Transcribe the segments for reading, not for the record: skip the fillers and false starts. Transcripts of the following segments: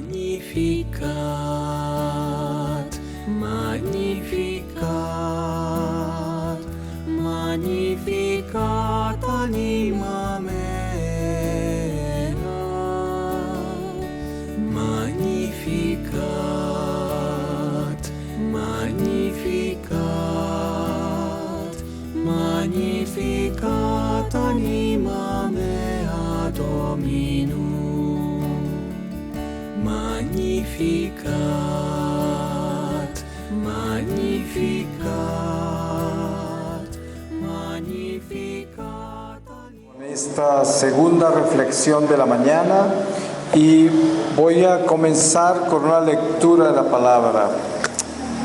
Magnificat, magnificat, magnificat anima mea. Magnificat, magnificat, magnificat anima mea Dominum. Magnificat, magnificat, magnificat. Esta segunda reflexión de la mañana, y voy a comenzar con una lectura de la palabra.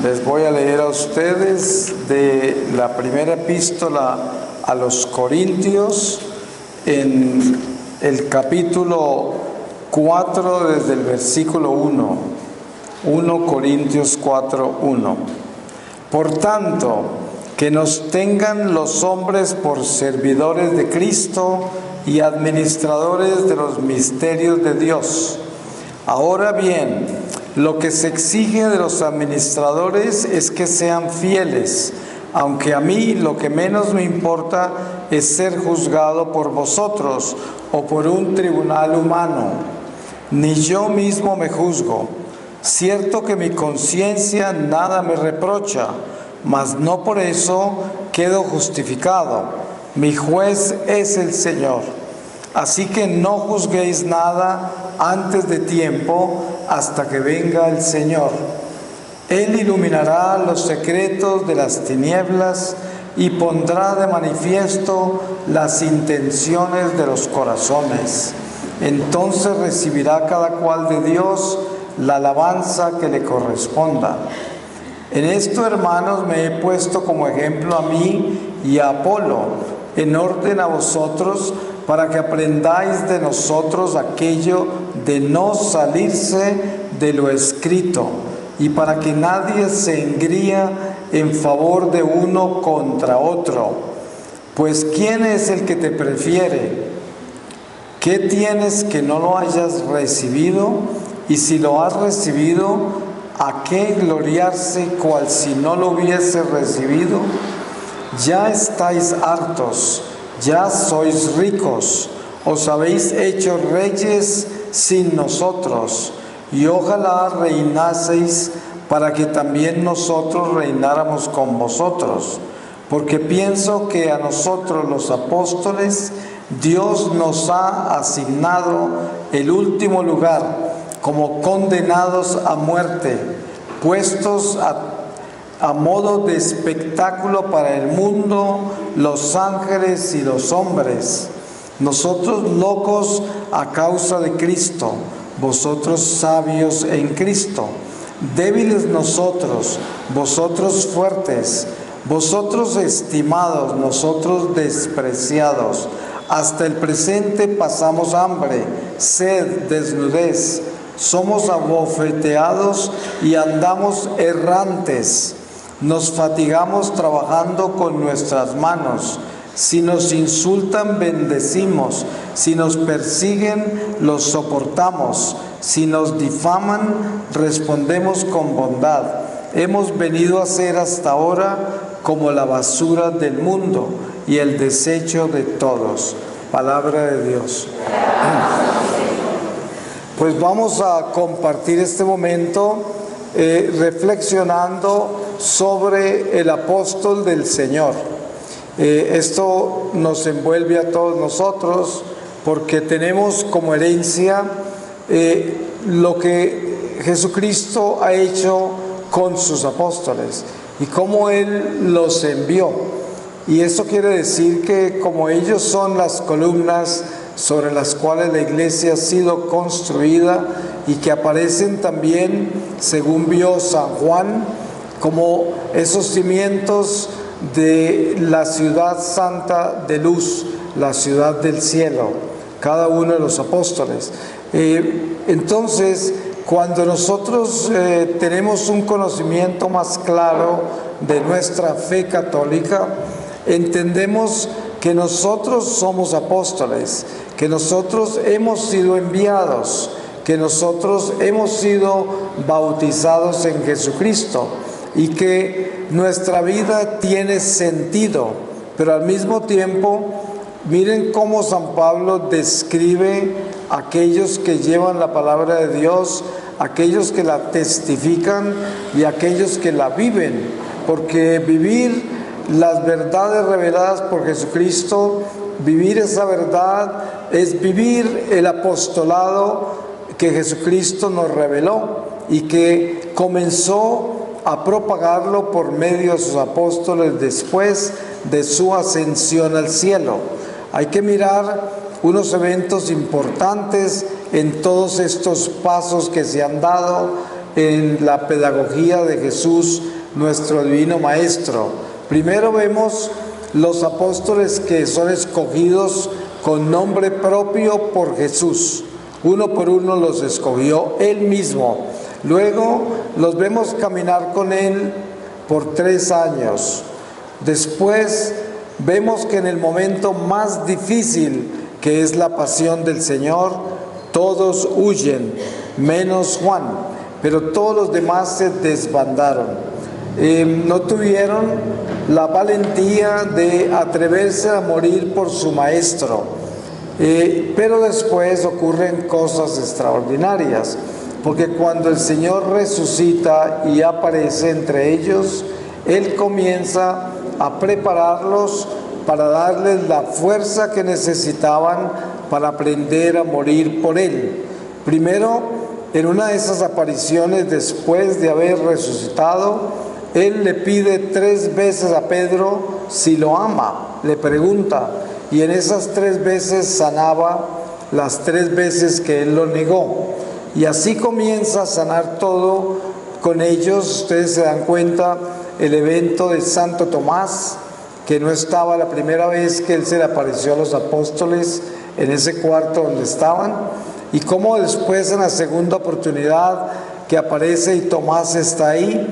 Les voy a leer a ustedes de la primera epístola a los Corintios, en el capítulo 4, desde el versículo 1. 1 Corintios 4, 1. Por tanto, que nos tengan los hombres por servidores de Cristo y administradores de los misterios de Dios. Ahora bien, lo que se exige de los administradores es que sean fieles, aunque a mí lo que menos me importa es ser juzgado por vosotros o por un tribunal humano. Ni yo mismo me juzgo. Cierto que mi conciencia nada me reprocha, mas no por eso quedo justificado. Mi juez es el Señor. Así que no juzguéis nada antes de tiempo, hasta que venga el Señor. Él iluminará los secretos de las tinieblas y pondrá de manifiesto las intenciones de los corazones. Entonces recibirá cada cual de Dios la alabanza que le corresponda. En esto, hermanos, me he puesto como ejemplo a mí y a Apolo, en orden a vosotros, para que aprendáis de nosotros aquello de no salirse de lo escrito, y para que nadie se engría en favor de uno contra otro. Pues ¿quién es el que te prefiere? ¿Qué tienes que no lo hayas recibido? Y si lo has recibido, ¿a qué gloriarse cual si no lo hubiese recibido? Ya estáis hartos, ya sois ricos, os habéis hecho reyes sin nosotros, y ojalá reinaseis para que también nosotros reináramos con vosotros. Porque pienso que a nosotros los apóstoles Dios nos ha asignado el último lugar, como condenados a muerte, puestos a modo de espectáculo para el mundo, los ángeles y los hombres. Nosotros locos a causa de Cristo, vosotros sabios en Cristo. Débiles nosotros, vosotros fuertes. Vosotros estimados, nosotros despreciados. Hasta el presente pasamos hambre, sed, desnudez. Somos abofeteados y andamos errantes. Nos fatigamos trabajando con nuestras manos. Si nos insultan, bendecimos. Si nos persiguen, los soportamos. Si nos difaman, respondemos con bondad. Hemos venido a ser hasta ahora como la basura del mundo y el desecho de todos. Palabra de Dios. Pues vamos a compartir este momento reflexionando sobre el apóstol del Señor. Esto nos envuelve a todos nosotros porque tenemos como herencia lo que Jesucristo ha hecho con sus apóstoles y cómo Él los envió. Y eso quiere decir que como ellos son las columnas sobre las cuales la iglesia ha sido construida y que aparecen también, según vio San Juan, como esos cimientos de la ciudad santa de luz, la ciudad del cielo, cada uno de los apóstoles. Entonces, cuando nosotros tenemos un conocimiento más claro de nuestra fe católica, entendemos que nosotros somos apóstoles, que nosotros hemos sido enviados, que nosotros hemos sido bautizados en Jesucristo y que nuestra vida tiene sentido, pero al mismo tiempo, miren cómo San Pablo describe a aquellos que llevan la palabra de Dios, aquellos que la testifican y aquellos que la viven, porque vivir las verdades reveladas por Jesucristo, vivir esa verdad es vivir el apostolado que Jesucristo nos reveló y que comenzó a propagarlo por medio de sus apóstoles después de su ascensión al cielo. Hay que mirar unos eventos importantes en todos estos pasos que se han dado en la pedagogía de Jesús, nuestro divino Maestro. Primero vemos los apóstoles que son escogidos con nombre propio por Jesús. Uno por uno los escogió Él mismo. Luego los vemos caminar con Él por 3 años. Después vemos que en el momento más difícil, que es la pasión del Señor, todos huyen, menos Juan, pero todos los demás se desbandaron. No tuvieron la valentía de atreverse a morir por su Maestro. Pero después ocurren cosas extraordinarias, porque cuando el Señor resucita y aparece entre ellos, Él comienza a prepararlos para darles la fuerza que necesitaban para aprender a morir por Él. Primero, en una de esas apariciones después de haber resucitado, Él le pide 3 veces a Pedro si lo ama, le pregunta, y en esas 3 veces sanaba las 3 veces que Él lo negó. Y así comienza a sanar todo con ellos. Ustedes se dan cuenta el evento de Santo Tomás, que no estaba la primera vez que Él se le apareció a los apóstoles en ese cuarto donde estaban, y cómo después en la segunda oportunidad que aparece y Tomás está ahí,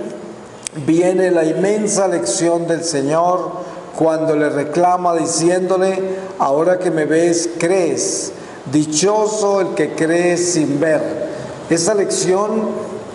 viene la inmensa lección del Señor cuando le reclama diciéndole: ahora que me ves, crees, dichoso el que cree sin ver. Esa lección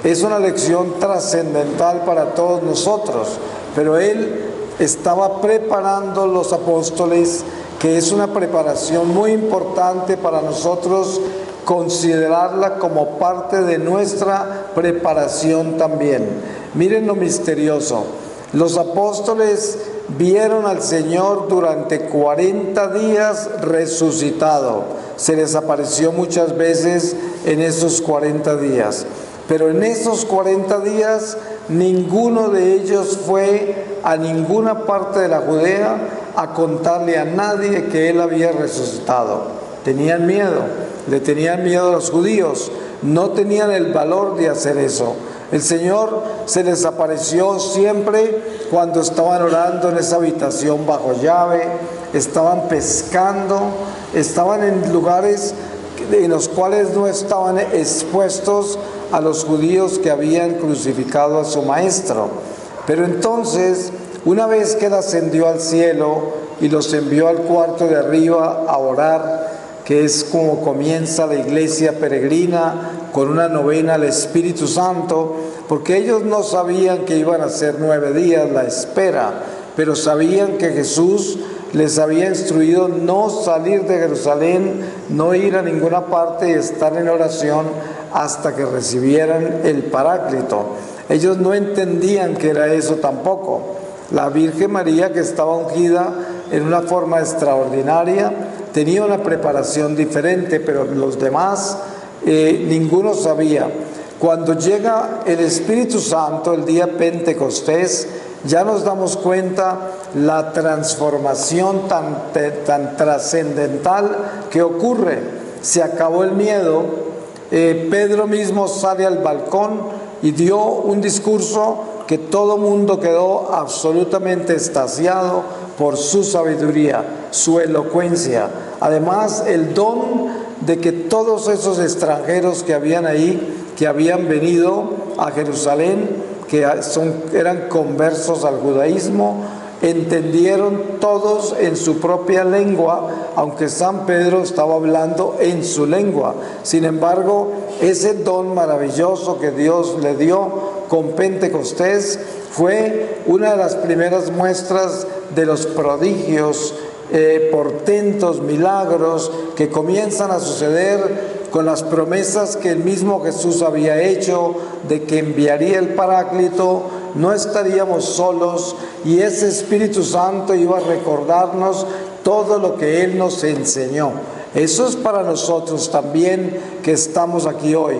es una lección trascendental para todos nosotros, pero Él estaba preparando los apóstoles, que es una preparación muy importante para nosotros considerarla como parte de nuestra preparación también. Miren lo misterioso. Los apóstoles vieron al Señor durante 40 días resucitado. Se les apareció muchas veces en esos 40 días. Pero en esos 40 días ninguno de ellos fue a ninguna parte de la Judea a contarle a nadie que Él había resucitado. Tenían miedo, le tenían miedo a los judíos, no tenían el valor de hacer eso. El Señor se les apareció siempre cuando estaban orando en esa habitación bajo llave, estaban pescando, estaban en lugares en los cuales no estaban expuestos a los judíos que habían crucificado a su Maestro. Pero entonces, una vez que Él ascendió al cielo y los envió al cuarto de arriba a orar, que es como comienza la iglesia peregrina, con una novena al Espíritu Santo, porque ellos no sabían que iban a ser 9 días la espera, pero sabían que Jesús les había instruido no salir de Jerusalén, no ir a ninguna parte y estar en oración hasta que recibieran el Paráclito. Ellos no entendían que era eso tampoco. La Virgen María, que estaba ungida en una forma extraordinaria, tenía una preparación diferente, pero los demás ninguno sabía. Cuando llega el Espíritu Santo, el día Pentecostés, ya nos damos cuenta la transformación tan trascendental que ocurre. Se acabó el miedo. Pedro mismo sale al balcón y dio un discurso que todo mundo quedó absolutamente extasiado por su sabiduría, su elocuencia. Además, el don de que todos esos extranjeros que habían ahí, que habían venido a Jerusalén, que eran conversos al judaísmo, entendieron todos en su propia lengua, aunque San Pedro estaba hablando en su lengua. Sin embargo, ese don maravilloso que Dios le dio con Pentecostés fue una de las primeras muestras de los prodigios, portentos, milagros que comienzan a suceder con las promesas que el mismo Jesús había hecho de que enviaría el Paráclito. No estaríamos solos y ese Espíritu Santo iba a recordarnos todo lo que Él nos enseñó. Eso es para nosotros también que estamos aquí hoy.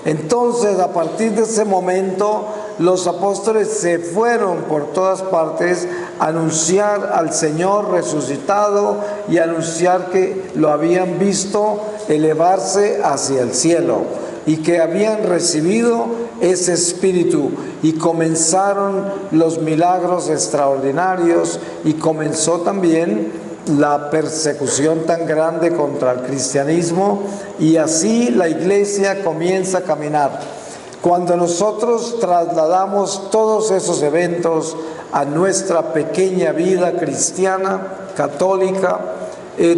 Entonces, a partir de ese momento, los apóstoles se fueron por todas partes a anunciar al Señor resucitado y a anunciar que lo habían visto elevarse hacia el cielo y que habían recibido ese Espíritu, y comenzaron los milagros extraordinarios y comenzó también la persecución tan grande contra el cristianismo, y así la iglesia comienza a caminar. Cuando nosotros trasladamos todos esos eventos a nuestra pequeña vida cristiana, católica,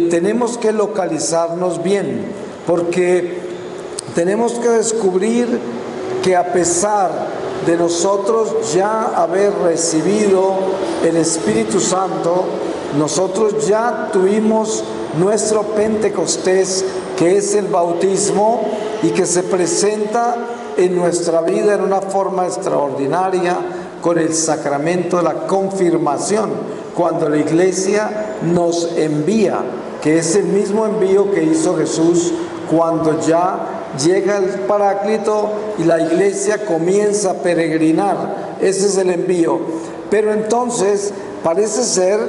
tenemos que localizarnos bien, porque tenemos que descubrir que a pesar de nosotros ya haber recibido el Espíritu Santo, nosotros ya tuvimos nuestro Pentecostés, que es el bautismo, y que se presenta en nuestra vida en una forma extraordinaria con el sacramento de la confirmación, cuando la iglesia nos envía, que es el mismo envío que hizo Jesús cuando ya llega el Paráclito y la iglesia comienza a peregrinar. Ese es el envío. Pero entonces parece ser,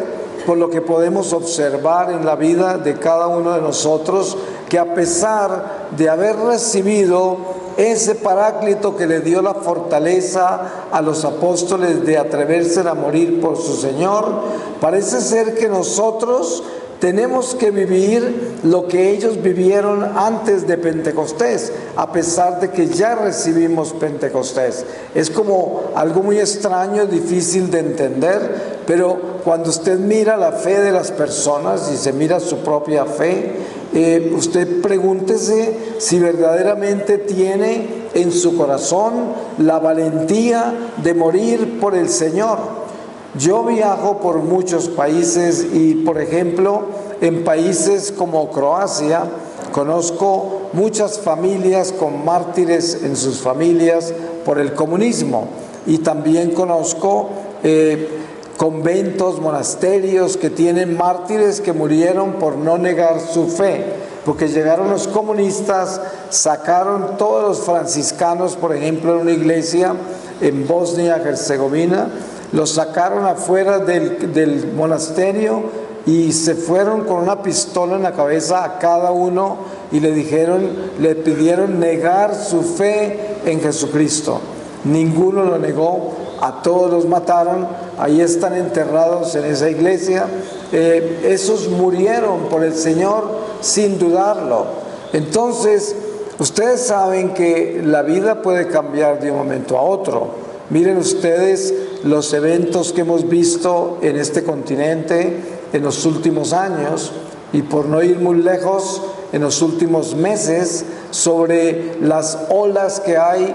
por lo que podemos observar en la vida de cada uno de nosotros, que a pesar de haber recibido ese Paráclito que le dio la fortaleza a los apóstoles de atreverse a morir por su Señor, parece ser que nosotros tenemos que vivir lo que ellos vivieron antes de Pentecostés, a pesar de que ya recibimos Pentecostés. Es como algo muy extraño, difícil de entender, pero cuando usted mira la fe de las personas y se mira su propia fe, usted pregúntese si verdaderamente tiene en su corazón la valentía de morir por el Señor. Yo viajo por muchos países y, por ejemplo, en países como Croacia, conozco muchas familias con mártires en sus familias por el comunismo, y también conozco conventos, monasterios que tienen mártires que murieron por no negar su fe, porque llegaron los comunistas, sacaron todos los franciscanos, por ejemplo, en una iglesia en Bosnia-Herzegovina, los sacaron afuera del monasterio y se fueron con una pistola en la cabeza a cada uno y le pidieron negar su fe en Jesucristo. Ninguno lo negó, a todos los mataron, ahí están enterrados en esa iglesia. Esos murieron por el Señor sin dudarlo. Entonces, ustedes saben que la vida puede cambiar de un momento a otro. Miren ustedes los eventos que hemos visto en este continente en los últimos años, y por no ir muy lejos, en los últimos meses, sobre las olas que hay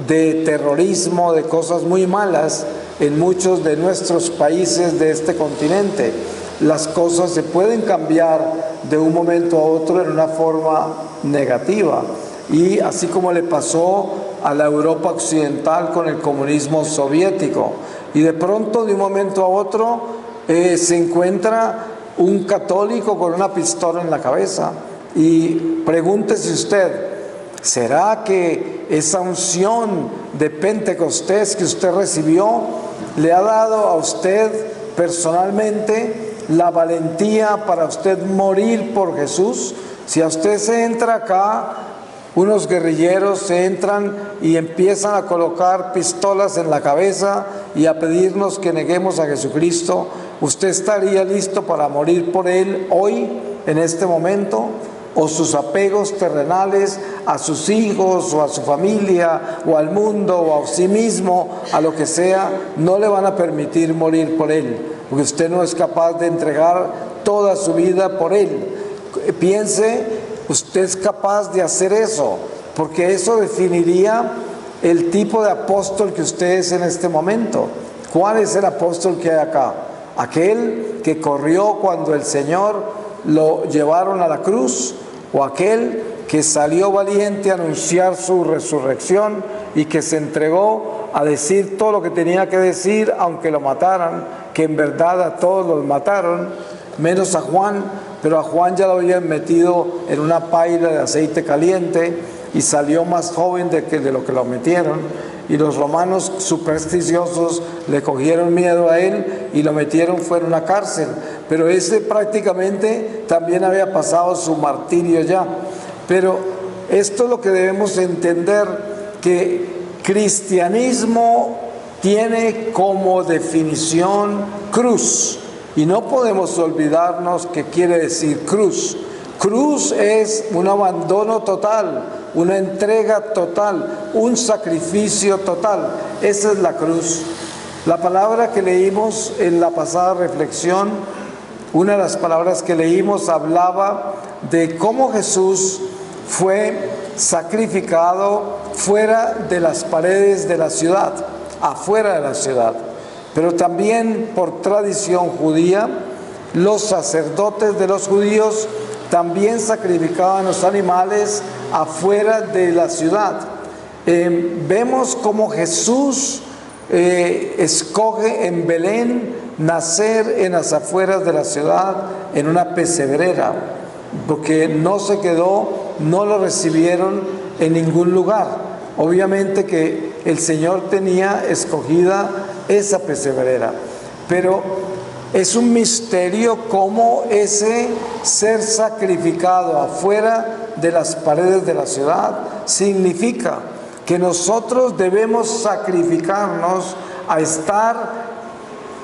de terrorismo, de cosas muy malas en muchos de nuestros países de este continente. Las cosas se pueden cambiar de un momento a otro en una forma negativa, y así como le pasó a la Europa occidental con el comunismo soviético, y de pronto de un momento a otro se encuentra un católico con una pistola en la cabeza, y pregúntese usted, ¿será que esa unción de Pentecostés que usted recibió le ha dado a usted personalmente la valentía para usted morir por Jesús? Si a usted se entra acá, unos guerrilleros se entran y empiezan a colocar pistolas en la cabeza y a pedirnos que neguemos a Jesucristo, ¿usted estaría listo para morir por Él hoy, en este momento? ¿O sus apegos terrenales a sus hijos o a su familia o al mundo o a sí mismo, a lo que sea, no le van a permitir morir por Él? porque usted no es capaz de entregar toda su vida por Él. Piense, usted es capaz de hacer eso, porque eso definiría el tipo de apóstol que usted es en este momento. ¿Cuál es el apóstol que hay acá? ¿Aquel que corrió cuando el Señor lo llevaron a la cruz? ¿O aquel que salió valiente a anunciar su resurrección y que se entregó a decir todo lo que tenía que decir, aunque lo mataran, que en verdad a todos los mataron, menos a Juan, pero a Juan ya lo habían metido en una paila de aceite caliente y salió más joven de lo que lo metieron, y los romanos supersticiosos le cogieron miedo a él y lo metieron fuera en una cárcel, pero ese prácticamente también había pasado su martirio ya. Pero esto es lo que debemos entender, que cristianismo tiene como definición cruz, y no podemos olvidarnos qué quiere decir cruz. Cruz es un abandono total, una entrega total, un sacrificio total. Esa es la cruz. La palabra que leímos en la pasada reflexión, una de las palabras que leímos hablaba de cómo Jesús fue sacrificado fuera de las paredes de la ciudad, afuera de la ciudad. Pero también por tradición judía, los sacerdotes de los judíos también sacrificaban los animales afuera de la ciudad. Vemos cómo Jesús escoge en Belén nacer en las afueras de la ciudad, en una pesebrera, porque no se quedó, no lo recibieron en ningún lugar. Obviamente que el Señor tenía escogida esa pesebrera, pero es un misterio cómo ese ser sacrificado afuera de las paredes de la ciudad significa que nosotros debemos sacrificarnos a estar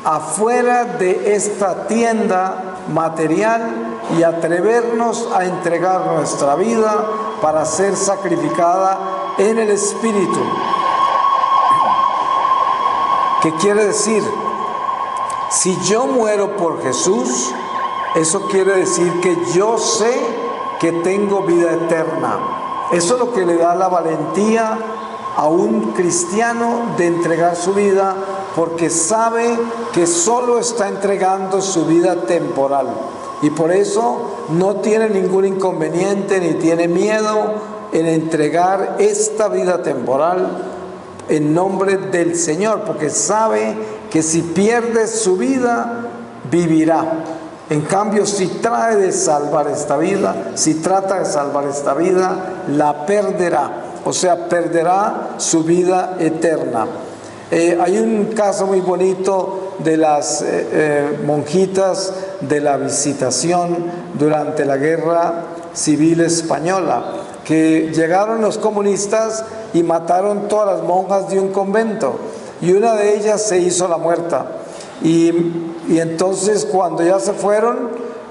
afuera de esta tienda material y atrevernos a entregar nuestra vida para ser sacrificada en el Espíritu. ¿Qué quiere decir? Si yo muero por Jesús, eso quiere decir que yo sé que tengo vida eterna. Eso es lo que le da la valentía a un cristiano de entregar su vida, porque sabe que solo está entregando su vida temporal. Y por eso no tiene ningún inconveniente ni tiene miedo en entregar esta vida temporal en nombre del Señor, porque sabe que si pierde su vida, vivirá. En cambio, si trata de salvar esta vida, la perderá. O sea, perderá su vida eterna. Hay un caso muy bonito de las monjitas de la Visitación durante la Guerra Civil Española, que llegaron los comunistas y mataron todas las monjas de un convento, y una de ellas se hizo la muerta. Y entonces cuando ya se fueron,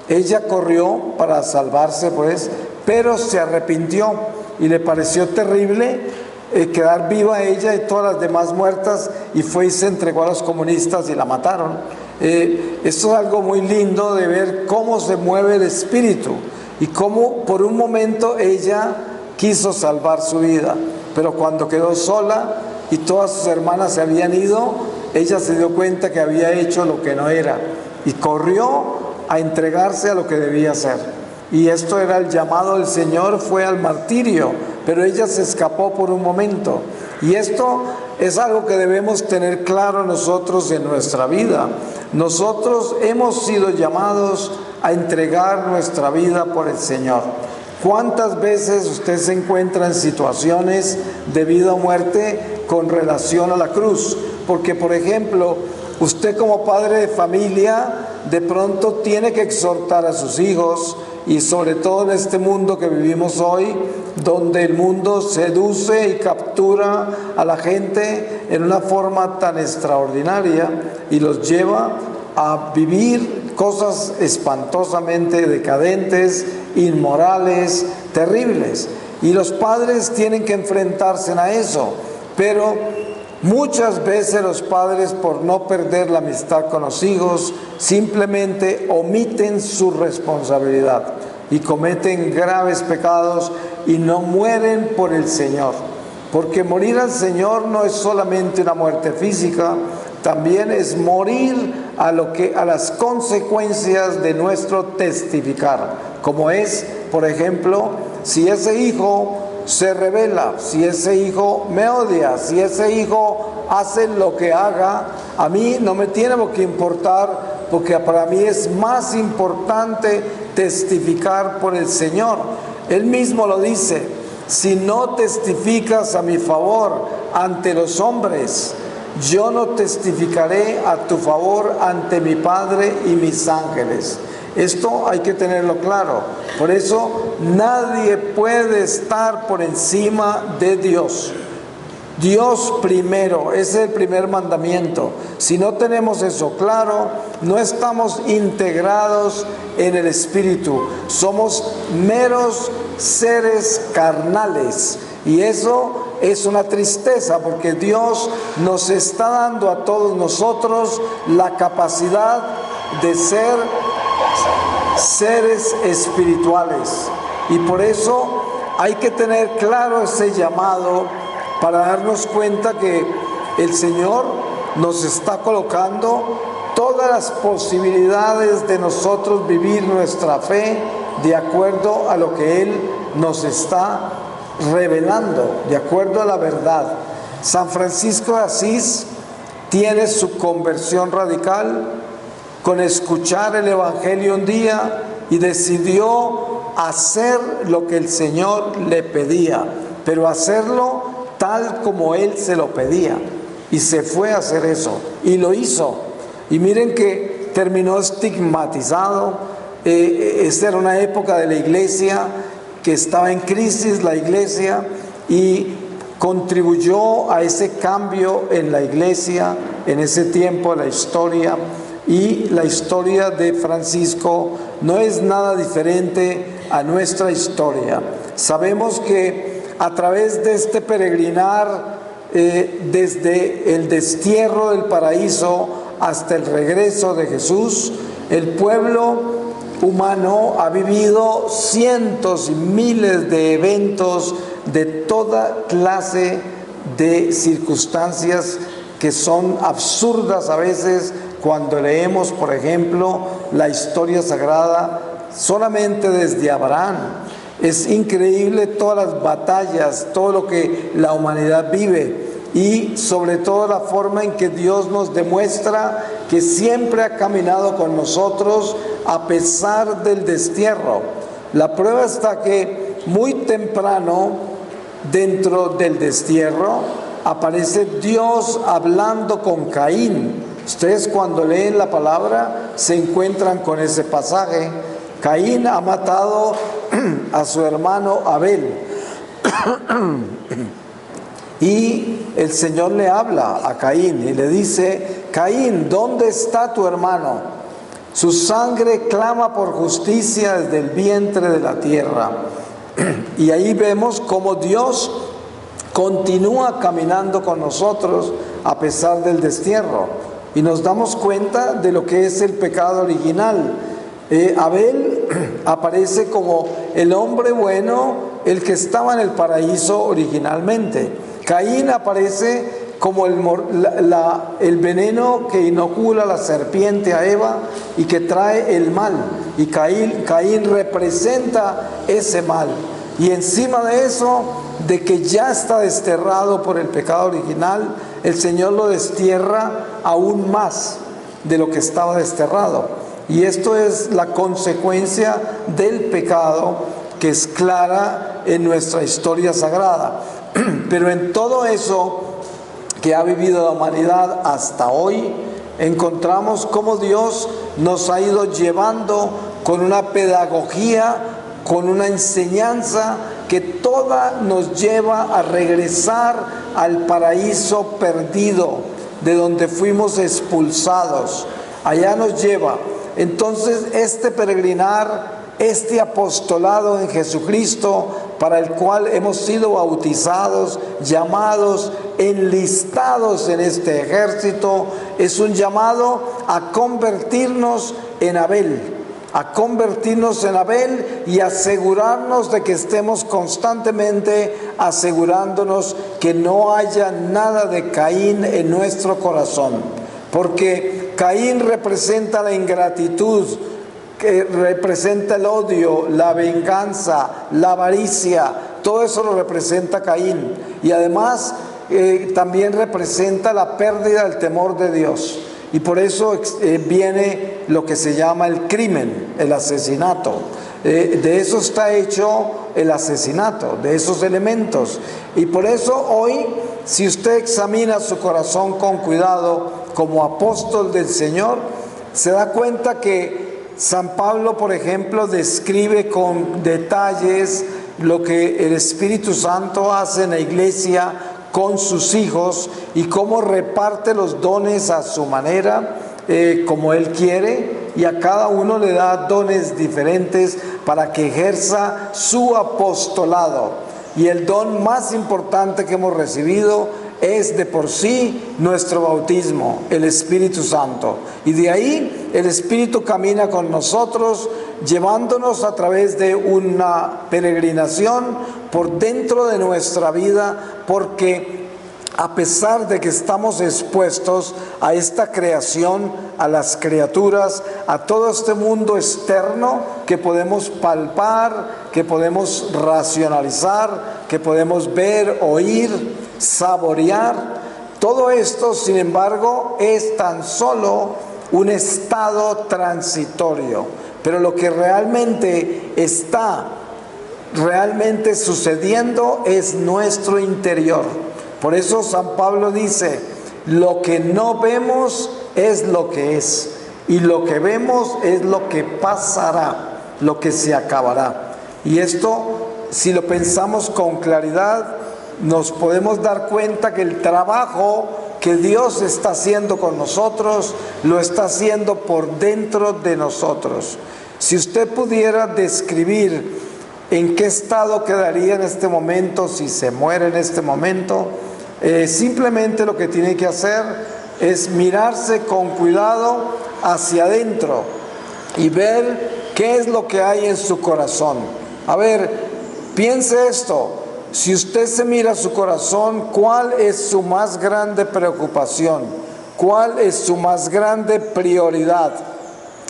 ella corrió para salvarse, pues, pero se arrepintió y le pareció terrible quedar viva ella y todas las demás muertas, y fue y se entregó a los comunistas y la mataron. Esto es algo muy lindo de ver cómo se mueve el espíritu y cómo por un momento ella quiso salvar su vida, pero cuando quedó sola y todas sus hermanas se habían ido, ella se dio cuenta que había hecho lo que no era y corrió a entregarse a lo que debía hacer. Y esto era el llamado del Señor, fue al martirio, pero ella se escapó por un momento. Y esto es algo que debemos tener claro nosotros en nuestra vida. Nosotros hemos sido llamados a entregar nuestra vida por el Señor. ¿Cuántas veces usted se encuentra en situaciones de vida o muerte con relación a la cruz? Porque, por ejemplo, usted como padre de familia de pronto tiene que exhortar a sus hijos, y sobre todo en este mundo que vivimos hoy, donde el mundo seduce y captura a la gente en una forma tan extraordinaria y los lleva a vivir cosas espantosamente decadentes, inmorales, terribles. Y los padres tienen que enfrentarse a eso, pero Muchas veces los padres, por no perder la amistad con los hijos, simplemente omiten su responsabilidad y cometen graves pecados y no mueren por el Señor. Porque morir al Señor no es solamente una muerte física, también es morir a las consecuencias de nuestro testificar, como es, por ejemplo, si ese hijo se rebela, si ese hijo me odia, si ese hijo hace lo que haga, a mí no me tiene por qué importar, porque para mí es más importante testificar por el Señor. Él mismo lo dice: si no testificas a mi favor ante los hombres, yo no testificaré a tu favor ante mi Padre y mis ángeles. Esto hay que tenerlo claro. Por eso nadie puede estar por encima de Dios. Dios primero, ese es el primer mandamiento. Si no tenemos eso claro, no estamos integrados en el Espíritu. Somos meros seres carnales. Y eso es una tristeza, porque Dios nos está dando a todos nosotros la capacidad de ser seres espirituales. Y por eso hay que tener claro ese llamado para darnos cuenta que el Señor nos está colocando todas las posibilidades de nosotros vivir nuestra fe de acuerdo a lo que Él nos está revelando, de acuerdo a la verdad. San Francisco de Asís tiene su conversión radical con escuchar el Evangelio un día y decidió hacer lo que el Señor le pedía, pero hacerlo tal como Él se lo pedía, y se fue a hacer eso, y lo hizo. Y miren que terminó estigmatizado. Esta era una época de la iglesia que estaba en crisis, la iglesia, y contribuyó a ese cambio en la iglesia en ese tiempo de la historia. Y la historia de Francisco no es nada diferente a nuestra historia. Sabemos que a través de este peregrinar, desde el destierro del paraíso hasta el regreso de Jesús, el pueblo humano ha vivido cientos y miles de eventos de toda clase de circunstancias que son absurdas a veces cuando leemos, por ejemplo, la historia sagrada solamente desde Abraham. Es increíble todas las batallas, todo lo que la humanidad vive, y sobre todo la forma en que Dios nos demuestra que siempre ha caminado con nosotros a pesar del destierro. La prueba está que muy temprano, dentro del destierro, aparece Dios hablando con Caín. Ustedes cuando leen la palabra se encuentran con ese pasaje. Caín ha matado a su hermano Abel. Y el Señor le habla a Caín y le dice: Caín, ¿dónde está tu hermano? Su sangre clama por justicia desde el vientre de la tierra. Y ahí vemos cómo Dios continúa caminando con nosotros a pesar del destierro. Y nos damos cuenta de lo que es el pecado original. Abel aparece como el hombre bueno, el que estaba en el paraíso originalmente. Caín aparece como el veneno que inocula la serpiente a Eva y que trae el mal. Y Caín representa ese mal. Y encima de eso, de que ya está desterrado por el pecado original, el Señor lo destierra aún más de lo que estaba desterrado. Y esto es la consecuencia del pecado que es clara en nuestra historia sagrada. Pero en todo eso que ha vivido la humanidad hasta hoy, encontramos cómo Dios nos ha ido llevando con una pedagogía, con una enseñanza que toda nos lleva a regresar al paraíso perdido, de donde fuimos expulsados. Allá nos lleva. Entonces, este peregrinar, este apostolado en Jesucristo, para el cual hemos sido bautizados, llamados, enlistados en este ejército, es un llamado a convertirnos en Abel, y asegurarnos de que estemos constantemente asegurándonos que no haya nada de Caín en nuestro corazón, porque Caín representa la ingratitud, que representa el odio, la venganza, la avaricia, todo eso lo representa Caín, y además también representa la pérdida del temor de Dios. Y por eso viene lo que se llama el crimen, el asesinato. De eso está hecho el asesinato, de esos elementos. Y por eso hoy, si usted examina su corazón con cuidado como apóstol del Señor, se da cuenta que San Pablo, por ejemplo, describe con detalles lo que el Espíritu Santo hace en la iglesia con sus hijos y cómo reparte los dones a su manera, como Él quiere, y a cada uno le da dones diferentes para que ejerza su apostolado. Y el don más importante que hemos recibido es de por sí nuestro bautismo, el Espíritu Santo. Y de ahí el Espíritu camina con nosotros, llevándonos a través de una peregrinación por dentro de nuestra vida, porque a pesar de que estamos expuestos a esta creación, a las criaturas, a todo este mundo externo que podemos palpar, que podemos racionalizar, que podemos ver, oír, saborear, todo esto, sin embargo, es tan solo un estado transitorio. Pero lo que realmente está sucediendo es nuestro interior. Por eso San Pablo dice, lo que no vemos es lo que es, y lo que vemos es lo que pasará, lo que se acabará. Y esto, si lo pensamos con claridad, nos podemos dar cuenta que el trabajo que Dios está haciendo con nosotros, lo está haciendo por dentro de nosotros. Si usted pudiera describir en qué estado quedaría en este momento, si se muere en este momento, simplemente lo que tiene que hacer es mirarse con cuidado hacia adentro y ver qué es lo que hay en su corazón. A ver, piense esto. Si usted se mira su corazón, ¿cuál es su más grande preocupación? ¿Cuál es su más grande prioridad?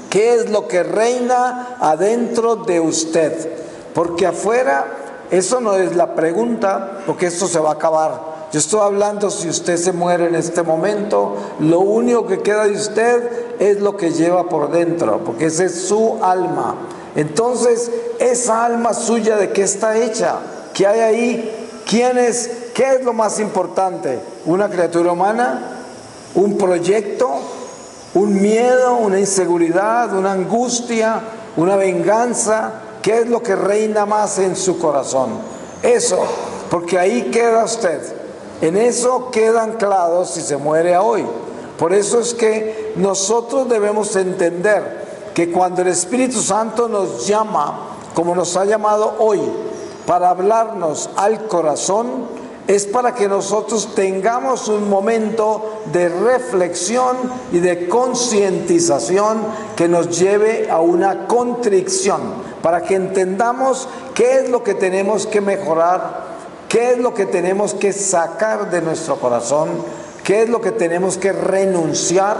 ¿Qué es lo que reina adentro de usted? Porque afuera, eso no es la pregunta, porque esto se va a acabar. Yo estoy hablando, si usted se muere en este momento, lo único que queda de usted es lo que lleva por dentro, porque esa es su alma. Entonces, esa alma suya, ¿de qué está hecha? ¿Qué hay ahí? ¿Quién es? ¿Qué es lo más importante? ¿Una criatura humana? ¿Un proyecto? ¿Un miedo? ¿Una inseguridad? ¿Una angustia? ¿Una venganza? ¿Qué es lo que reina más en su corazón? Eso, porque ahí queda usted. En eso queda anclado si se muere hoy. Por eso es que nosotros debemos entender que cuando el Espíritu Santo nos llama, como nos ha llamado hoy, para hablarnos al corazón, es para que nosotros tengamos un momento de reflexión y de concientización que nos lleve a una contrición, para que entendamos qué es lo que tenemos que mejorar, qué es lo que tenemos que sacar de nuestro corazón, qué es lo que tenemos que renunciar,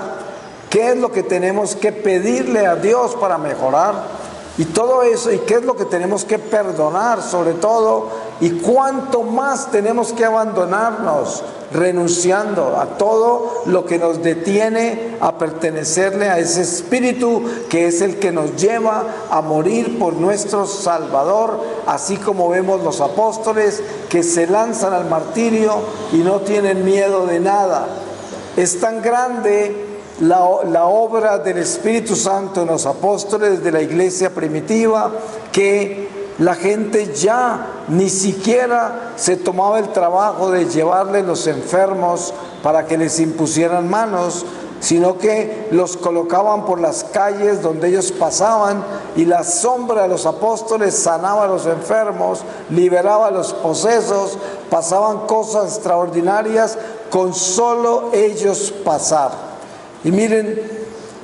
qué es lo que tenemos que pedirle a Dios para mejorar. Y todo eso, y qué es lo que tenemos que perdonar sobre todo, y cuánto más tenemos que abandonarnos, renunciando a todo lo que nos detiene a pertenecerle a ese espíritu que es el que nos lleva a morir por nuestro Salvador, así como vemos los apóstoles que se lanzan al martirio y no tienen miedo de nada. Es tan grande la obra del Espíritu Santo en los apóstoles de la iglesia primitiva que la gente ya ni siquiera se tomaba el trabajo de llevarle los enfermos para que les impusieran manos, sino que los colocaban por las calles donde ellos pasaban, y la sombra de los apóstoles sanaba a los enfermos, liberaba a los posesos, pasaban cosas extraordinarias con solo ellos pasar. Y miren,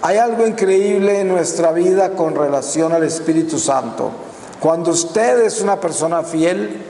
hay algo increíble en nuestra vida con relación al Espíritu Santo. Cuando usted es una persona fiel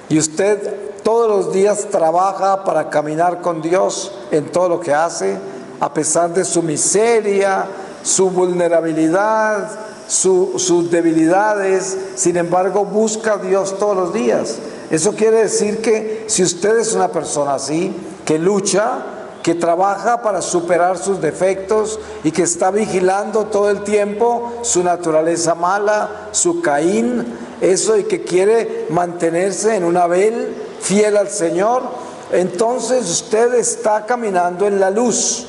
y usted todos los días trabaja para caminar con Dios en todo lo que hace, a pesar de su miseria, su vulnerabilidad, sus debilidades, sin embargo busca a Dios todos los días. Eso quiere decir que si usted es una persona así, que lucha, que trabaja para superar sus defectos y que está vigilando todo el tiempo su naturaleza mala, su Caín, eso, y que quiere mantenerse en un Abel fiel al Señor, entonces usted está caminando en la luz.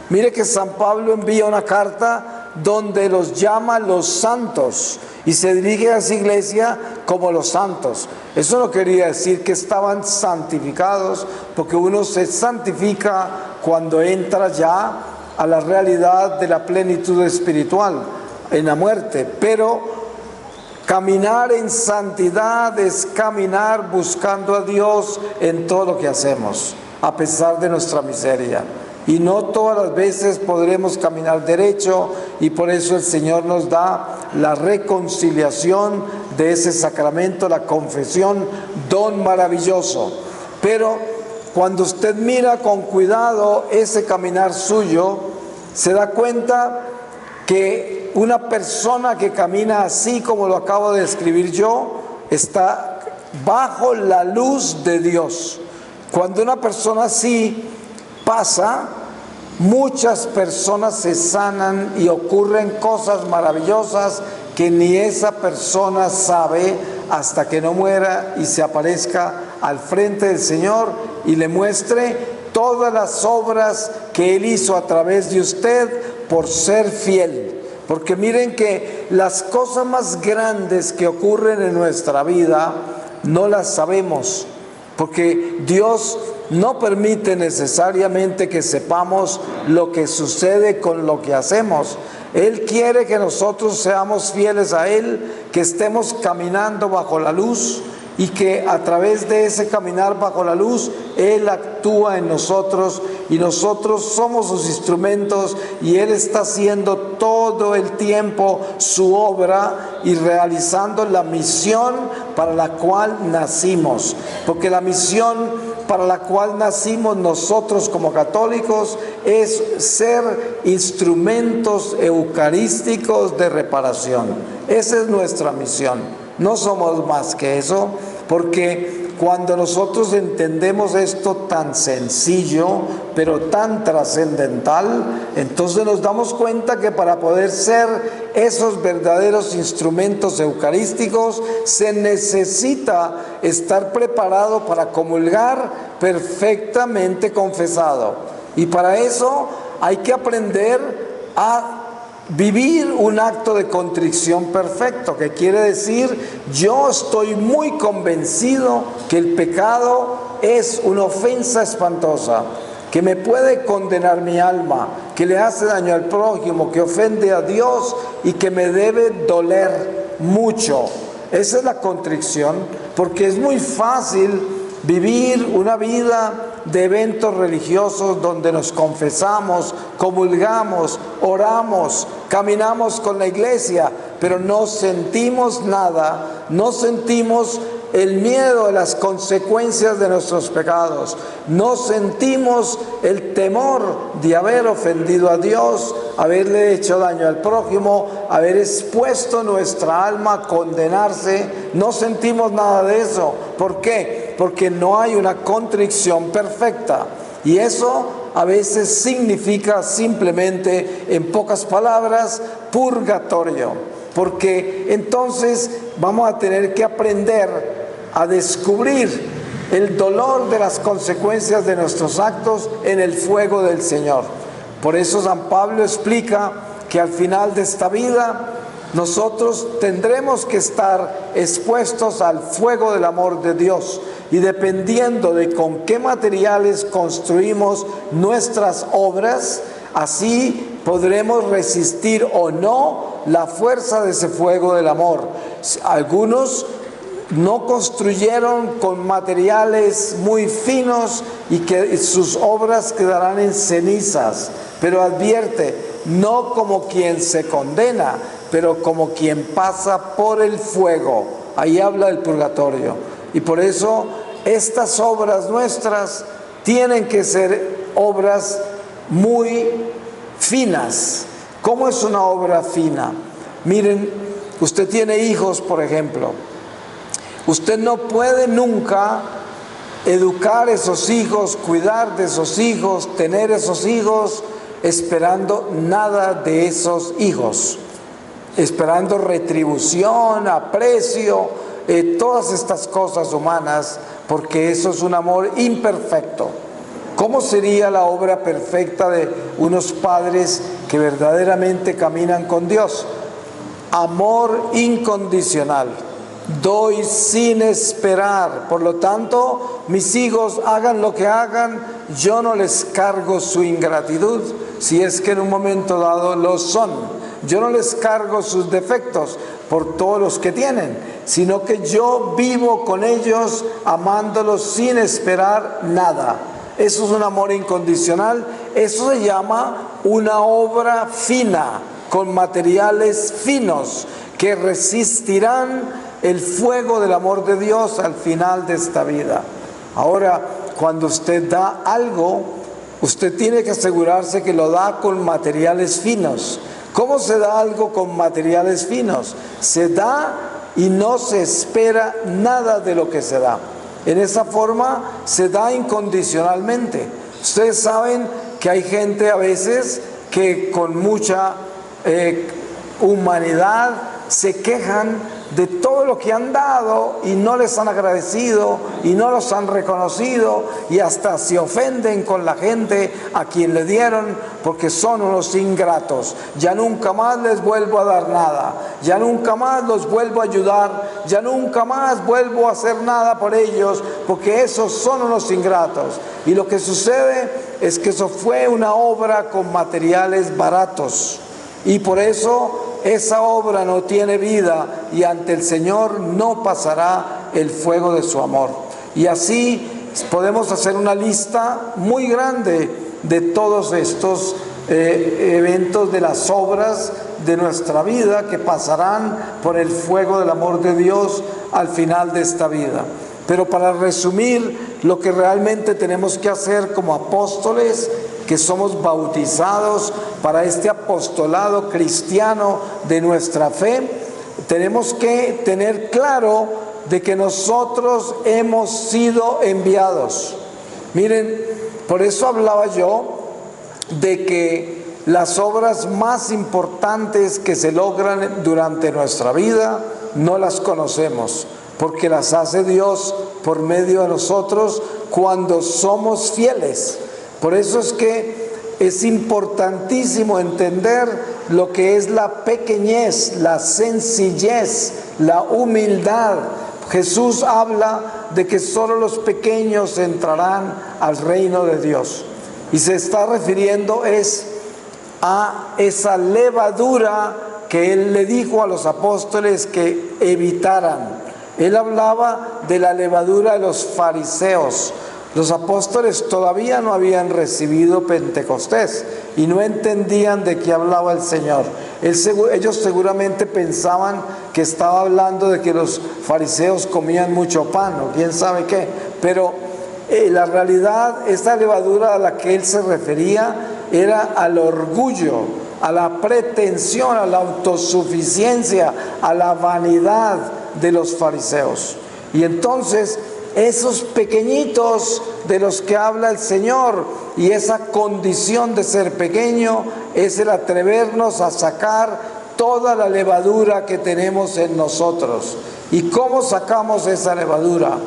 Mire que San Pablo envía una carta donde los llama los santos y se dirige a esa iglesia como los santos. Eso no quería decir que estaban santificados, porque uno se santifica cuando entra ya a la realidad de la plenitud espiritual, en la muerte. Pero caminar en santidad es caminar buscando a Dios en todo lo que hacemos, a pesar de nuestra miseria. Y no todas las veces podremos caminar derecho, y por eso el Señor nos da la reconciliación de ese sacramento, la confesión, don maravilloso. Pero cuando usted mira con cuidado ese caminar suyo, se da cuenta que una persona que camina así como lo acabo de describir yo, está bajo la luz de Dios. Cuando una persona así pasa, muchas personas se sanan y ocurren cosas maravillosas que ni esa persona sabe hasta que no muera y se aparezca al frente del Señor y le muestre todas las obras que Él hizo a través de usted por ser fiel. Porque miren que las cosas más grandes que ocurren en nuestra vida no las sabemos, porque Dios no permite necesariamente que sepamos lo que sucede con lo que hacemos. Él quiere que nosotros seamos fieles a Él, que estemos caminando bajo la luz, y que a través de ese caminar bajo la luz, Él actúa en nosotros y nosotros somos sus instrumentos, y Él está haciendo todo el tiempo su obra y realizando la misión para la cual nacimos. Porque la misión para la cual nacimos nosotros como católicos es ser instrumentos eucarísticos de reparación. Esa es nuestra misión. No somos más que eso, porque cuando nosotros entendemos esto tan sencillo, pero tan trascendental, entonces nos damos cuenta que para poder ser esos verdaderos instrumentos eucarísticos, se necesita estar preparado para comulgar perfectamente confesado. Y para eso hay que aprender a vivir un acto de contrición perfecto, que quiere decir, yo estoy muy convencido que el pecado es una ofensa espantosa, que me puede condenar mi alma, que le hace daño al prójimo, que ofende a Dios y que me debe doler mucho. Esa es la contrición, porque es muy fácil vivir una vida de eventos religiosos donde nos confesamos, comulgamos, oramos, caminamos con la iglesia, pero no sentimos nada, no sentimos el miedo de las consecuencias de nuestros pecados, no sentimos el temor de haber ofendido a Dios, haberle hecho daño al prójimo, haber expuesto nuestra alma a condenarse. No sentimos nada de eso. ¿Por qué? Porque no hay una contrición perfecta, y eso a veces significa simplemente, en pocas palabras, purgatorio, porque entonces vamos a tener que aprender a descubrir el dolor de las consecuencias de nuestros actos en el fuego del Señor. Por eso San Pablo explica que al final de esta vida nosotros tendremos que estar expuestos al fuego del amor de Dios, y dependiendo de con qué materiales construimos nuestras obras, Así podremos resistir o no la fuerza de ese fuego del amor. Algunos no construyeron con materiales muy finos y que sus obras quedarán en cenizas, pero advierte, no como quien se condena, pero como quien pasa por el fuego. Ahí habla del purgatorio. Y por eso estas obras nuestras tienen que ser obras muy finas. ¿Cómo es una obra fina? Miren, usted tiene hijos, por ejemplo. Usted no puede nunca educar a esos hijos, cuidar de esos hijos, tener esos hijos, esperando nada de esos hijos, esperando retribución, aprecio, todas estas cosas humanas, porque eso es un amor imperfecto. ¿Cómo sería la obra perfecta de unos padres que verdaderamente caminan con Dios? Amor incondicional. Doy sin esperar. Por lo tanto, mis hijos hagan lo que hagan, yo no les cargo su ingratitud, si es que en un momento dado lo son. Yo no les cargo sus defectos por todos los que tienen, sino que yo vivo con ellos amándolos sin esperar nada. Eso es un amor incondicional. Eso se llama una obra fina, con materiales finos, que resistirán el fuego del amor de Dios al final de esta vida. Ahora, cuando usted da algo, usted tiene que asegurarse que lo da con materiales finos. ¿Cómo se da algo con materiales finos? Se da y no se espera nada de lo que se da. En esa forma se da incondicionalmente. Ustedes saben que hay gente a veces que con mucha humanidad se quejan de todo lo que han dado y no les han agradecido y no los han reconocido, y hasta se ofenden con la gente a quien le dieron, porque son unos ingratos. Ya nunca más les vuelvo a dar nada, ya nunca más los vuelvo a ayudar, ya nunca más vuelvo a hacer nada por ellos, porque esos son unos ingratos. Y lo que sucede es que eso fue una obra con materiales baratos, y por eso esa obra no tiene vida, y ante el Señor no pasará el fuego de su amor. Y así podemos hacer una lista muy grande de todos estos eventos, de las obras de nuestra vida que pasarán por el fuego del amor de Dios al final de esta vida. Pero para resumir, lo que realmente tenemos que hacer como apóstoles, que somos bautizados para este apostolado cristiano de nuestra fe, tenemos que tener claro de que nosotros hemos sido enviados. Miren, por eso hablaba yo de que las obras más importantes que se logran durante nuestra vida no las conocemos, porque las hace Dios por medio de nosotros cuando somos fieles. Por eso es que es importantísimo entender lo que es la pequeñez, la sencillez, la humildad. Jesús habla de que solo los pequeños entrarán al reino de Dios. Y se está refiriendo a esa levadura que Él le dijo a los apóstoles que evitaran. Él hablaba de la levadura de los fariseos. Los apóstoles todavía no habían recibido Pentecostés y no entendían de qué hablaba el Señor. Ellos seguramente pensaban que estaba hablando de que los fariseos comían mucho pan o quién sabe qué, pero la realidad, esta levadura a la que él se refería era al orgullo, a la pretensión, a la autosuficiencia, a la vanidad de los fariseos. Y entonces esos pequeñitos de los que habla el Señor, y esa condición de ser pequeño es el atrevernos a sacar toda la levadura que tenemos en nosotros. ¿Y cómo sacamos esa levadura?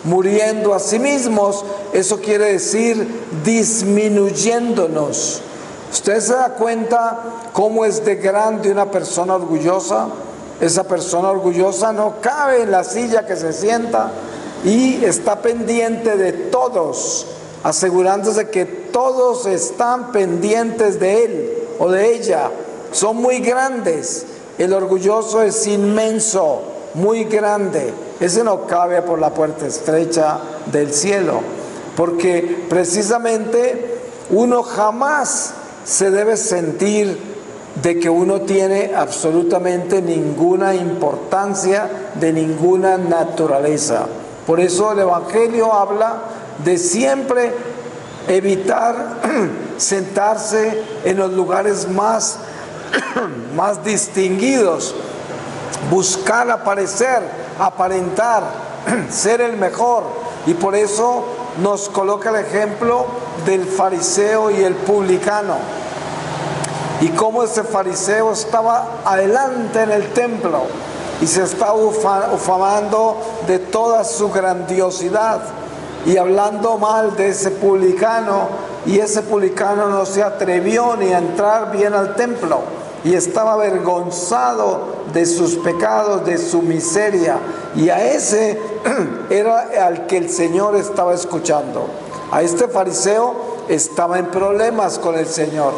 Muriendo a sí mismos. Eso quiere decir disminuyéndonos. ¿Usted se da cuenta cómo es de grande una persona orgullosa? Esa persona orgullosa no cabe en la silla que se sienta y está pendiente de todos, asegurándose que todos están pendientes de él o de ella. Son muy grandes. El orgulloso es inmenso, muy grande. Ese no cabe por la puerta estrecha del cielo, porque precisamente uno jamás se debe sentir de que uno tiene absolutamente ninguna importancia de ninguna naturaleza. Por eso el Evangelio habla de siempre evitar sentarse en los lugares más distinguidos, buscar aparentar, ser el mejor. Y por eso nos coloca el ejemplo del fariseo y el publicano, y cómo ese fariseo estaba adelante en el templo y se estaba ufamando de toda su grandiosidad y hablando mal de ese publicano, y ese publicano no se atrevió ni a entrar bien al templo y estaba avergonzado de sus pecados, de su miseria, y a ese era al que el Señor estaba escuchando. A este fariseo estaba en problemas con el Señor,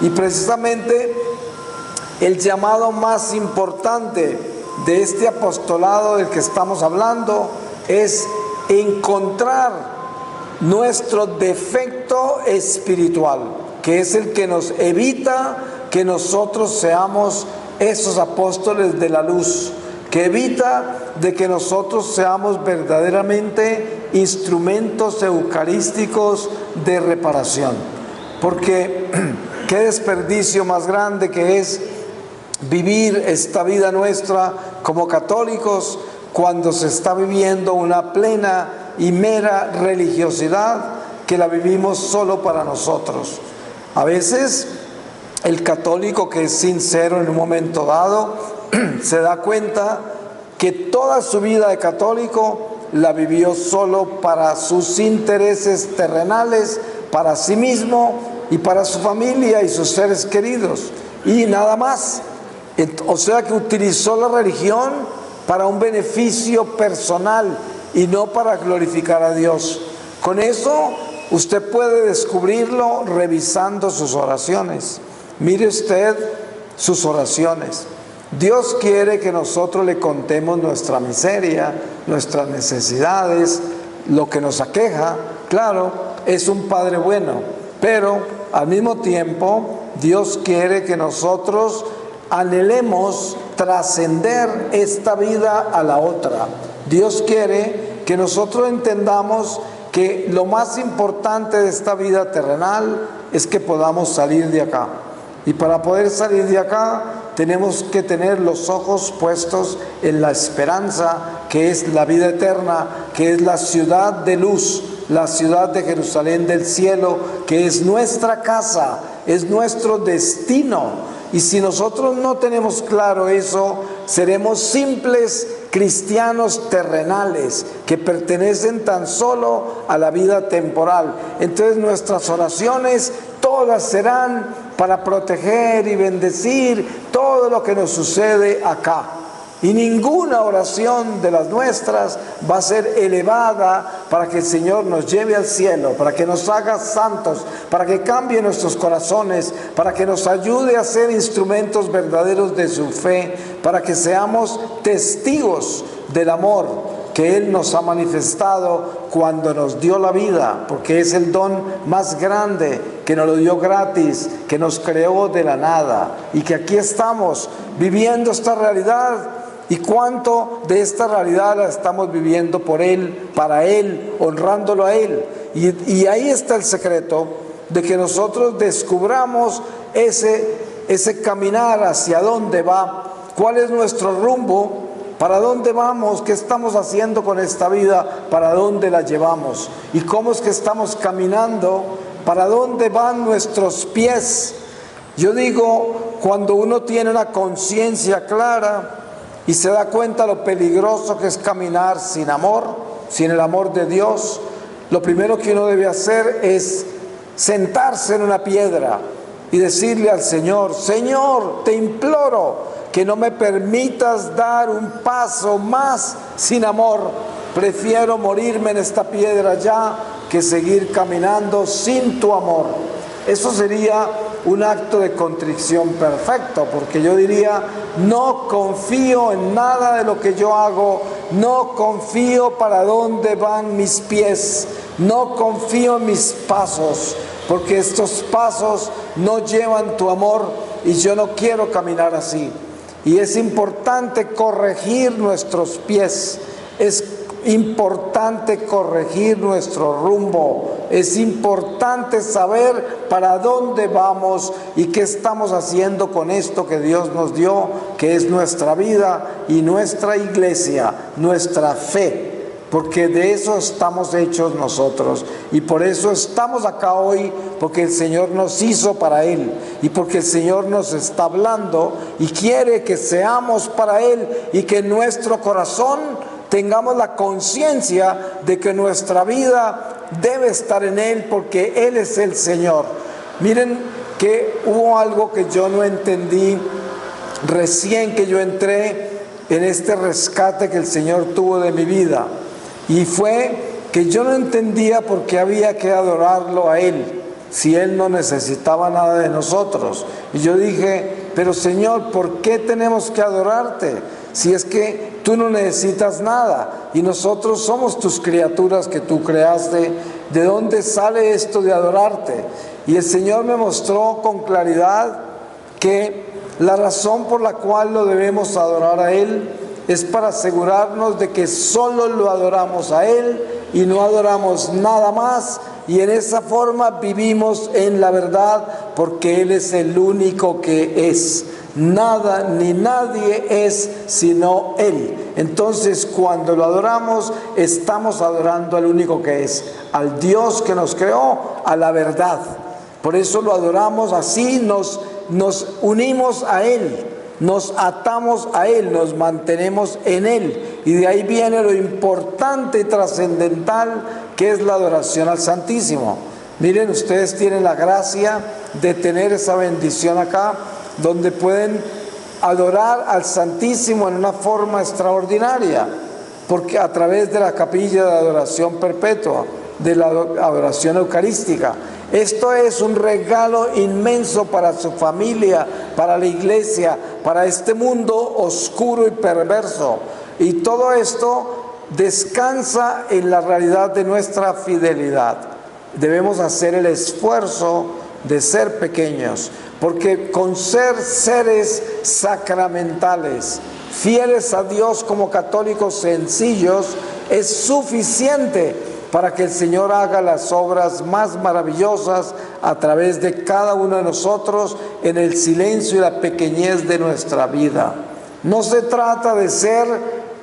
y precisamente el llamado más importante de este apostolado del que estamos hablando es encontrar nuestro defecto espiritual, que es el que nos evita que nosotros seamos esos apóstoles de la luz, que evita de que nosotros seamos verdaderamente instrumentos eucarísticos de reparación. Porque qué desperdicio más grande que es vivir esta vida nuestra como católicos cuando se está viviendo una plena y mera religiosidad que la vivimos solo para nosotros. A veces el católico que es sincero en un momento dado se da cuenta que toda su vida de católico la vivió solo para sus intereses terrenales, para sí mismo y para su familia y sus seres queridos, y nada más. O sea que utilizó la religión para un beneficio personal y no para glorificar a Dios. Con eso usted puede descubrirlo revisando sus oraciones. Mire usted sus oraciones. Dios quiere que nosotros le contemos nuestra miseria, nuestras necesidades, lo que nos aqueja. Claro, es un Padre bueno, pero al mismo tiempo Dios quiere que nosotros anhelemos trascender esta vida a la otra. Dios quiere que nosotros entendamos que lo más importante de esta vida terrenal es que podamos salir de acá. Y para poder salir de acá tenemos que tener los ojos puestos en la esperanza, que es la vida eterna, que es la ciudad de luz, la ciudad de Jerusalén del cielo, que es nuestra casa, es nuestro destino. Y si nosotros no tenemos claro eso, seremos simples cristianos terrenales que pertenecen tan solo a la vida temporal. Entonces nuestras oraciones todas serán para proteger y bendecir todo lo que nos sucede acá. Y ninguna oración de las nuestras va a ser elevada para que el Señor nos lleve al cielo, para que nos haga santos, para que cambie nuestros corazones, para que nos ayude a ser instrumentos verdaderos de su fe, para que seamos testigos del amor que Él nos ha manifestado cuando nos dio la vida, porque es el don más grande, que nos lo dio gratis, que nos creó de la nada, y que aquí estamos viviendo esta realidad. ¿Y cuánto de esta realidad la estamos viviendo por Él, para Él, honrándolo a Él? Y ahí está el secreto de que nosotros descubramos ese caminar hacia dónde va, cuál es nuestro rumbo, para dónde vamos, qué estamos haciendo con esta vida, para dónde la llevamos y cómo es que estamos caminando, para dónde van nuestros pies. Yo digo, cuando uno tiene una conciencia clara y se da cuenta lo peligroso que es caminar sin amor, sin el amor de Dios, lo primero que uno debe hacer es sentarse en una piedra y decirle al Señor: Señor, te imploro que no me permitas dar un paso más sin amor. Prefiero morirme en esta piedra ya que seguir caminando sin tu amor. Eso sería un acto de contrición perfecto, porque yo diría, no confío en nada de lo que yo hago, no confío para dónde van mis pies, no confío en mis pasos, porque estos pasos no llevan tu amor y yo no quiero caminar así. Y es importante corregir nuestros pies, es importante corregir nuestro rumbo, es importante saber para dónde vamos y qué estamos haciendo con esto que Dios nos dio, que es nuestra vida y nuestra iglesia, nuestra fe, porque de eso estamos hechos nosotros y por eso estamos acá hoy, porque el Señor nos hizo para Él y porque el Señor nos está hablando y quiere que seamos para Él y que en nuestro corazón tengamos la conciencia de que nuestra vida debe estar en Él porque Él es el Señor. Miren que hubo algo que yo no entendí recién que yo entré en este rescate que el Señor tuvo de mi vida. Y fue que yo no entendía por qué había que adorarlo a Él, si Él no necesitaba nada de nosotros. Y yo dije, pero Señor, ¿por qué tenemos que adorarte? Si es que tú no necesitas nada y nosotros somos tus criaturas que tú creaste, ¿de dónde sale esto de adorarte? Y el Señor me mostró con claridad que la razón por la cual lo debemos adorar a Él es para asegurarnos de que solo lo adoramos a Él y no adoramos nada más, y en esa forma vivimos en la verdad porque Él es el único que es. Nada ni nadie es sino Él. Entonces cuando lo adoramos estamos adorando al único que es, al Dios que nos creó, a la verdad. Por eso lo adoramos así, nos unimos a Él, nos atamos a Él, nos mantenemos en Él. Y de ahí viene lo importante y trascendental que es la adoración al Santísimo. Miren, ustedes tienen la gracia de tener esa bendición acá, donde pueden adorar al Santísimo en una forma extraordinaria, porque a través de la capilla de adoración perpetua, de la adoración eucarística. Esto es un regalo inmenso para su familia, para la iglesia, para este mundo oscuro y perverso. Y todo esto descansa en la realidad de nuestra fidelidad. Debemos hacer el esfuerzo de ser pequeños, porque con ser seres sacramentales, fieles a Dios como católicos sencillos, es suficiente para que el Señor haga las obras más maravillosas a través de cada uno de nosotros en el silencio y la pequeñez de nuestra vida. No se trata de ser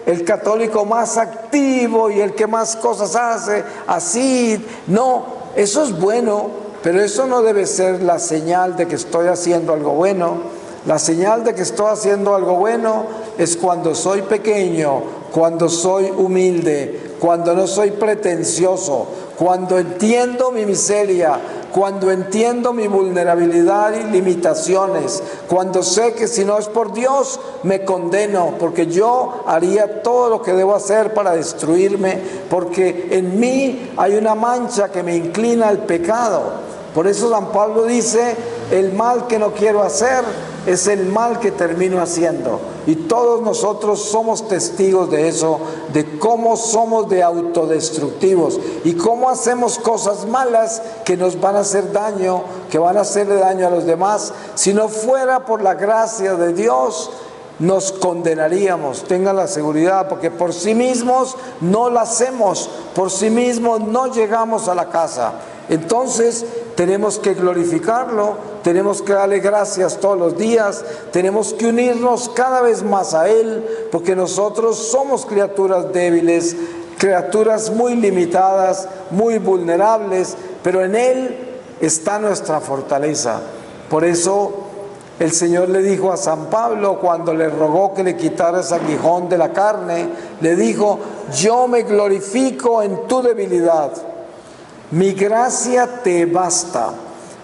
el católico más activo y el que más cosas hace, así, no, eso es bueno, pero eso no debe ser la señal de que estoy haciendo algo bueno. La señal de que estoy haciendo algo bueno es cuando soy pequeño, cuando soy humilde, cuando no soy pretencioso, cuando entiendo mi miseria, cuando entiendo mi vulnerabilidad y limitaciones, cuando sé que si no es por Dios me condeno, porque yo haría todo lo que debo hacer para destruirme, porque en mí hay una mancha que me inclina al pecado. Por eso San Pablo dice, el mal que no quiero hacer es el mal que termino haciendo. Y todos nosotros somos testigos de eso, de cómo somos de autodestructivos y cómo hacemos cosas malas que nos van a hacer daño, que van a hacerle daño a los demás. Si no fuera por la gracia de Dios, nos condenaríamos, tengan la seguridad, porque por sí mismos no la hacemos, por sí mismos no llegamos a la casa. Entonces tenemos que glorificarlo, tenemos que darle gracias todos los días, tenemos que unirnos cada vez más a Él, porque nosotros somos criaturas débiles, criaturas muy limitadas, muy vulnerables, pero en Él está nuestra fortaleza. Por eso el Señor le dijo a San Pablo, cuando le rogó que le quitara ese aguijón de la carne, le dijo, yo me glorifico en tu debilidad. Mi gracia te basta.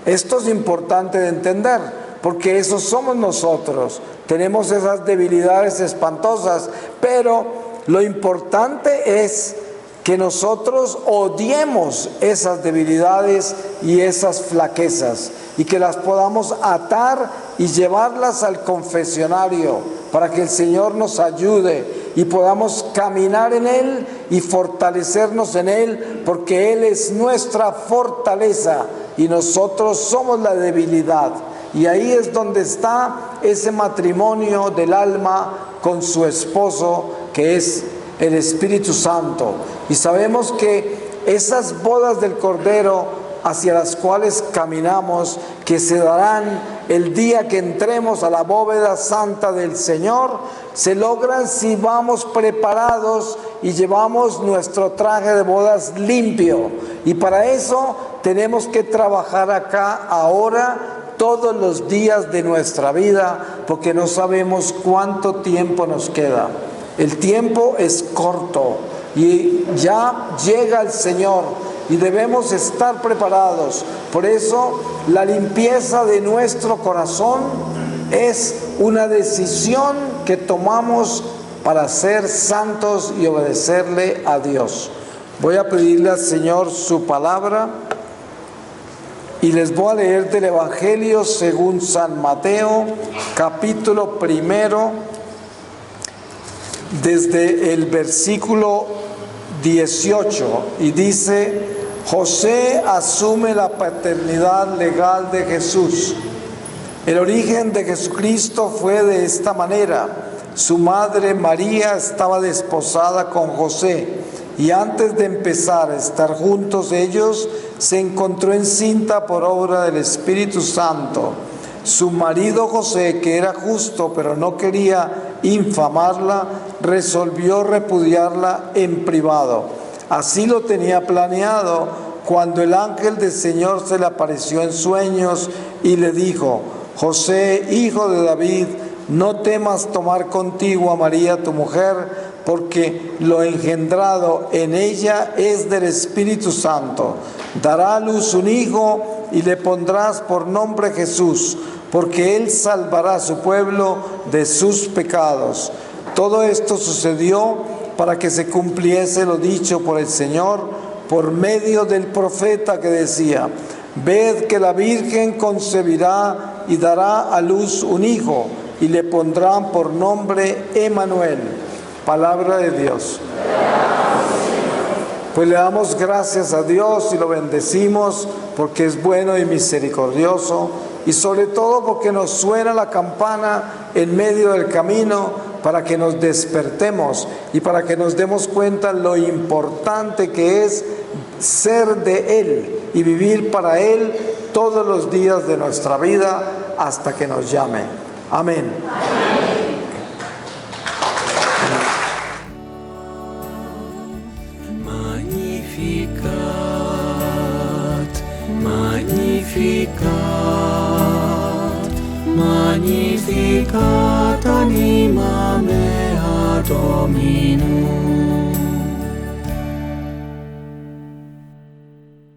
Esto es importante de entender, porque eso somos nosotros. Tenemos esas debilidades espantosas, pero lo importante es que nosotros odiemos esas debilidades y esas flaquezas y que las podamos atar y llevarlas al confesionario para que el Señor nos ayude y podamos caminar en Él y fortalecernos en Él, porque Él es nuestra fortaleza y nosotros somos la debilidad. Y ahí es donde está ese matrimonio del alma con su esposo, que es el Espíritu Santo. Y sabemos que esas bodas del Cordero hacia las cuales caminamos, que se darán el día que entremos a la bóveda santa del Señor, se logran si vamos preparados y llevamos nuestro traje de bodas limpio. Y para eso tenemos que trabajar acá ahora, todos los días de nuestra vida, porque no sabemos cuánto tiempo nos queda. El tiempo es corto y ya llega el Señor y debemos estar preparados. Por eso la limpieza de nuestro corazón es una decisión que tomamos para ser santos y obedecerle a Dios. Voy a pedirle al Señor su palabra y les voy a leer del Evangelio según San Mateo, capítulo 1, desde el versículo 18, y dice: José asume la paternidad legal de Jesús. El origen de Jesucristo fue de esta manera. Su madre María estaba desposada con José, y antes de empezar a estar juntos ellos, se encontró encinta por obra del Espíritu Santo. Su marido José, que era justo pero no quería infamarla, resolvió repudiarla en privado. Así lo tenía planeado cuando el ángel del Señor se le apareció en sueños y le dijo: José, hijo de David, no temas tomar contigo a María tu mujer, porque lo engendrado en ella es del Espíritu Santo. Dará a luz un hijo y le pondrás por nombre Jesús, porque él salvará a su pueblo de sus pecados. Todo esto sucedió para que se cumpliese lo dicho por el Señor por medio del profeta, que decía: ved que la Virgen concebirá y dará a luz un hijo, y le pondrán por nombre Emmanuel. Palabra de Dios. Pues le damos gracias a Dios y lo bendecimos porque es bueno y misericordioso, y sobre todo porque nos suena la campana en medio del camino para que nos despertemos y para que nos demos cuenta lo importante que es ser de Él y vivir para Él todos los días de nuestra vida hasta que nos llame. Amén. Magnificat anima mea Dominum.